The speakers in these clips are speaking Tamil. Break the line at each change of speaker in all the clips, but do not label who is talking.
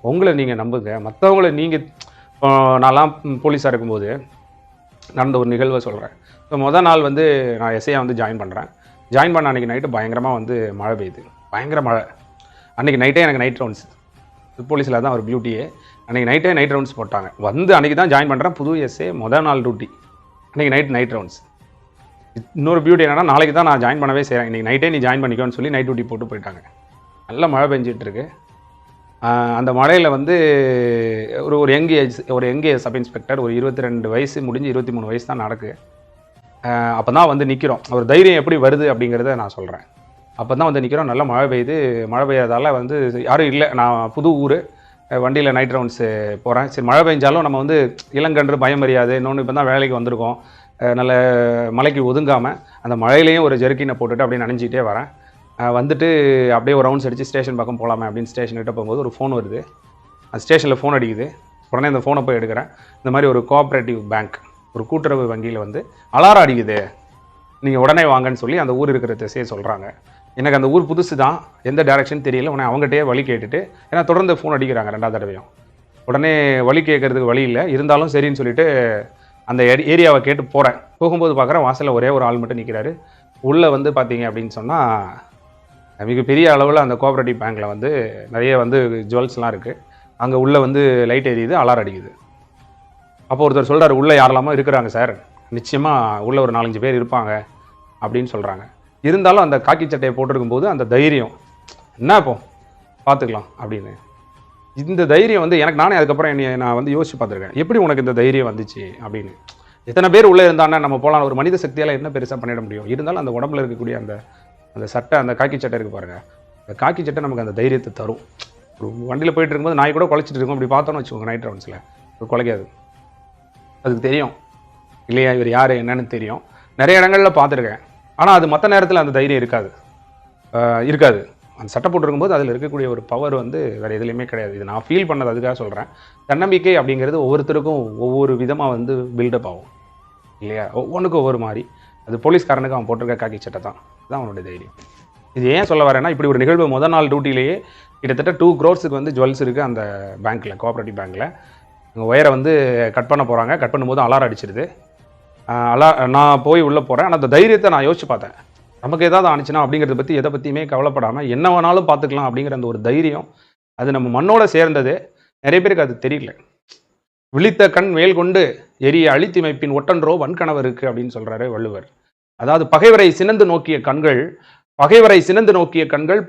உங்களை நீங்கள் நம்புங்க. மற்றவங்கள நீங்கள் நான்லாம் போலீஸாக இருக்கும்போது நடந்த ஒரு நிகழ்வை சொல்கிறேன். இப்போ மொதல் நாள் வந்து நான் எஸ்ஐயாக வந்து ஜாயின் பண்ணுறேன். ஜாயின் பண்ண அன்றைக்கி நைட்டு பயங்கரமாக வந்து மழை பெய்யுது. பயங்கர மழை. அன்றைக்கி நைட்டே எனக்கு நைட் ரவுண்ட்ஸ். போலீஸில் தான் ஒரு பியூட்டியே. அன்றைக்கி நைட்டே நைட் ரவுண்ட்ஸ் போட்டாங்க. வந்து அன்றைக்கி தான் ஜாயின் பண்ணுறேன். புது எஸ்ஏ மொதல் நாள் டியூட்டி. அன்றைக்கி நைட் ரவுண்ட்ஸ். இன்னொரு பியூட்டி என்னன்னா, நாளைக்கு தான் நான் ஜாயின் பண்ணவே செய்கிறேன். இன்றைக்கி நைட்டே நீ ஜாயின் பண்ணிக்கோன்னு சொல்லி நைட் டியூட்டி போட்டு போயிட்டாங்க. நல்ல மழை பெஞ்சிட்டு இருக்கு. அந்த மழையில் வந்து ஒரு யங் ஏஜ் சப் இன்ஸ்பெக்டர், ஒரு 22 வயசு முடிஞ்சு 23 வயசு தான் நடக்கு. அப்போ தான் வந்து நிற்கிறோம். ஒரு தைரியம் எப்படி வருது அப்படிங்கிறத நான் சொல்கிறேன். அப்போ தான் வந்து நிற்கிறோம். நல்லா மழை பெய்யுது. மழை பெய்யாதால வந்து யாரும் இல்லை. நான் புது ஊர், வண்டியில் நைட் ரவுண்ட்ஸு போகிறேன். சரி, மழை பெஞ்சாலும் நம்ம வந்து இளங்கன்று பயம் அறியாது. இன்னொன்று இப்போ தான் வேலைக்கு வந்திருக்கோம். நல்ல மழைக்கு ஒதுங்காமல் அந்த மழையிலையும் ஒரு ஜெர்க்கினை போட்டுட்டு அப்படியே நனைஞ்சிக்கிட்டே வரேன். வந்துட்டு அப்படியே ஒரு ரவுண்ட்ஸ் அடித்து ஸ்டேஷன் பக்கம் போகலாமே அப்படின்னு ஸ்டேஷன்கிட்ட போகும்போது ஒரு ஃபோன் வருது. அந்த ஸ்டேஷனில் ஃபோன் அடிக்குது. உடனே அந்த ஃபோனை போய் எடுக்கிறேன். இந்த மாதிரி ஒரு கோஆப்ரேட்டிவ் பேங்க், ஒரு கூட்டுறவு வங்கியில் வந்து அலாரம் அடிக்குது, நீங்கள் உடனே வாங்கன்னு சொல்லி அந்த ஊர் இருக்கிற திசையை சொல்கிறாங்க. எனக்கு அந்த ஊர் புதுசு தான், எந்த டேரக்ஷன் தெரியல. உடனே அவங்ககிட்டயே வழி கேட்டுட்டு, ஏன்னா தொடர்ந்து ஃபோன் அடிக்கிறாங்க 2வது தடவையும். உடனே வழி கேட்கறதுக்கு வழி இல்லை, இருந்தாலும் சரின்னு சொல்லிட்டு அந்த ஏரியாவை கேட்டு போகிறேன். போகும்போது பார்க்குறேன் வாசலில் ஒரே ஒரு ஆள் மட்டும் நிற்கிறாரு. உள்ளே வந்து பார்த்தீங்க அப்படின்னு சொன்னால் மிகப்பெரிய அளவில் அந்த கோஆப்ரேட்டிவ் பேங்க்கில் வந்து நிறைய வந்து ஜுவல்ஸ்லாம் இருக்குது. அங்கே உள்ளே வந்து லைட் எரியுது, அலாரம் அடிக்குது. அப்போ ஒருத்தர் சொல்கிறார், உள்ளே யாரெல்லாமோ இருக்கிறாங்க சார், நிச்சயமாக உள்ளே ஒரு 4-5 பேர் இருப்பாங்க அப்படின்னு சொல்கிறாங்க. இருந்தாலும் அந்த காக்கி சட்டையை போட்டிருக்கும் போது அந்த தைரியம், என்ன இப்போ பார்த்துக்கலாம் அப்படின்னு, இந்த தைரியம் வந்து எனக்கு நானே அதுக்கப்புறம் நான் வந்து யோசிச்சு பார்த்துருக்கேன். எப்படி உனக்கு இந்த தைரியம் வந்துச்சு அப்படின்னு. எத்தனை பேர் உள்ளே இருந்தாங்கன்னா நம்ம போகலாம், ஒரு மனித சக்தியால் என்ன பெருசாக பண்ணிட முடியும். இருந்தாலும் அந்த உடம்புல இருக்கக்கூடிய அந்த சட்டை, அந்த காக்கி சட்டை இருக்குது பாருங்கள், அந்த காக்கி சட்டை நமக்கு அந்த தைரியத்தை தரும். ஒரு வண்டியில் போயிட்டு இருக்கும்போது நாய் கூட குலைச்சிட்டு இருக்கும், அப்படி பார்த்தோன்னு வச்சுக்கோங்க நைட் ரவுண்ட்ஸில், ஒரு குலைக்காது. அதுக்கு தெரியும் இல்லையா இவர் யார் என்னன்னு தெரியும். நிறைய இடங்களில் பார்த்துருக்கேன். ஆனால் அது மற்ற நேரத்தில் அந்த தைரியம் இருக்காது. அந்த சட்டை போட்டிருக்கும்போது அதில் இருக்கக்கூடிய ஒரு பவர் வந்து வேறு எதுலேயுமே கிடையாது. இது நான் ஃபீல் பண்ணது, அதுக்காக சொல்கிறேன். தன்னம்பிக்கை அப்படிங்கிறது ஒவ்வொருத்தருக்கும் ஒவ்வொரு விதமாக வந்து பில்டப் ஆகும் இல்லையா, ஒவ்வொன்றுக்கும் ஒவ்வொரு மாதிரி. அது போலீஸ்காரனுக்கு அவன் போட்டிருக்க காக்கி சட்டை தான், அதுதான் அவனுடைய தைரியம். இது ஏன் சொல்ல வரேன்னா, இப்படி ஒரு நிகழ்வு முதல் நாள் டியூட்டிலேயே கிட்டத்தட்ட 2 crores வந்து ஜுவல்ஸ் இருக்குது அந்த பேங்க்கில், கோஆப்ரேட்டிவ் பேங்க்கில். அங்கே ஒயரை வந்து கட் பண்ண போகிறாங்க. கட் பண்ணும்போது அலாரம் அடிச்சிடுது. நான் போய் உள்ளே போகிறேன். ஆனால் அந்த தைரியத்தை நான் யோசிச்சு பார்த்தேன். நமக்கு ஏதாவது ஆனிச்சுன்னா அப்படிங்கிறத பற்றி எதை பற்றியுமே கவலைப்படாமல் என்ன வேணாலும் பார்த்துக்கலாம் அப்படிங்கிற அந்த ஒரு தைரியம், அது நம்ம மண்ணோட சேர்ந்தது. நிறைய பேருக்கு அது தெரியல. விழித்த கண் வேல் கொண்டு எரிய அழித்திமைப்பின் ஒட்டன்றோ வன்கணவருக்கு அப்படின்னு சொல்கிறாரு வள்ளுவர். அதாவது பகைவரை சினந்து நோக்கிய கண்கள்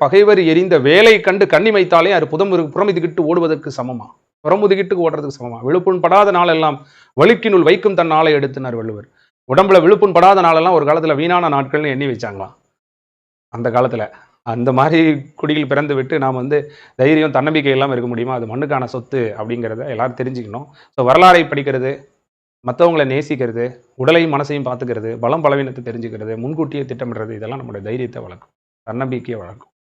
பகைவர் எரிந்த வேலை கண்டு கண்ணிமைத்தாலே அது புறமுதுகிட்டு ஓடுவதற்கு சமமா, புறமுதுகிட்டு ஓடுறதுக்கு சமமா. விழுப்புண் படாத நாளெல்லாம் வழுக்கினுள் வைக்கும் தன் நாளை எடுத்துனார் வள்ளுவர். உடம்புல விழுப்புண் படாத நாளெல்லாம் ஒரு காலத்தில் வீணான நாட்கள்னு எண்ணி வச்சாங்களாம். அந்த காலத்தில் அந்த மாதிரி குடியில் பிறந்து விட்டு நாம் வந்து தைரியம் தன்னம்பிக்கை எல்லாம் இருக்க முடியுமா? அது மண்ணுக்கான சொத்து அப்படிங்கிறத எல்லாரும் தெரிஞ்சுக்கணும். ஸோ வரலாறை படிக்கிறது, மற்றவங்களை நேசிக்கிறது, உடலையும் மனசையும் பார்த்துக்கிறது, பலம் பலவீனத்தை தெரிஞ்சுக்கிறது, முன்கூட்டியே திட்டமிடுறது, இதெல்லாம் நம்மளுடைய தைரியத்தை வளர்க்கும், தன்னம்பிக்கையை வளர்க்கும்.